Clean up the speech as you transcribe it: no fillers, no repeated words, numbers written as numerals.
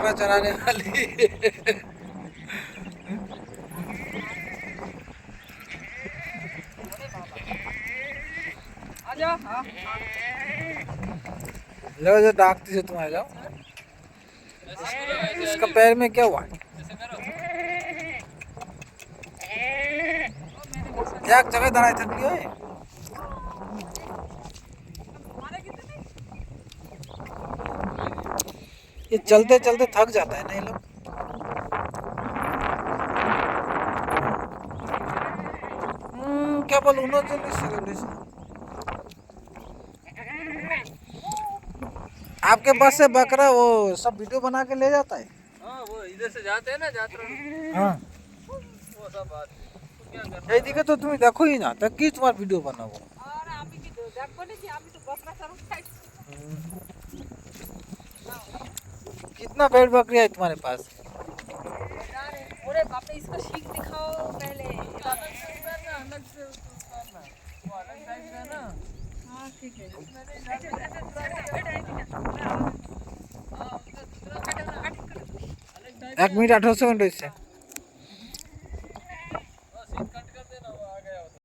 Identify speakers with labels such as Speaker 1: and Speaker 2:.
Speaker 1: बकरा चराने वाली। लो जो डाकती से तुम आ जाओ। इसका पैर में क्या हुआ? एक जगह दराई थक लियो है। ये चलते चलते थक जाता है ना ये लोग। क्या बोलूं ना आपके बस से बकरा वो सब वीडियो बना के ले जाता है।
Speaker 2: हाँ वो इधर से जाते हैं ना यात्रा।
Speaker 1: हाँ
Speaker 2: वो सब बात क्या
Speaker 1: ये दिखे तो तुम्हें देखो ही ना तक की तुम्हारा वीडियो बनाओ।
Speaker 3: और अभी की तो देखो नहीं कि अभी तो बकरा सर
Speaker 1: कितना पेड़ बकरी है तुम्हारे पास?
Speaker 3: अरे बाप रे इसको सीख दिखाओ पहले।
Speaker 2: अलग से वो अलग साइड से ना।
Speaker 3: हाँ ठीक है।
Speaker 1: एक मिनट 18 सेकंड इससे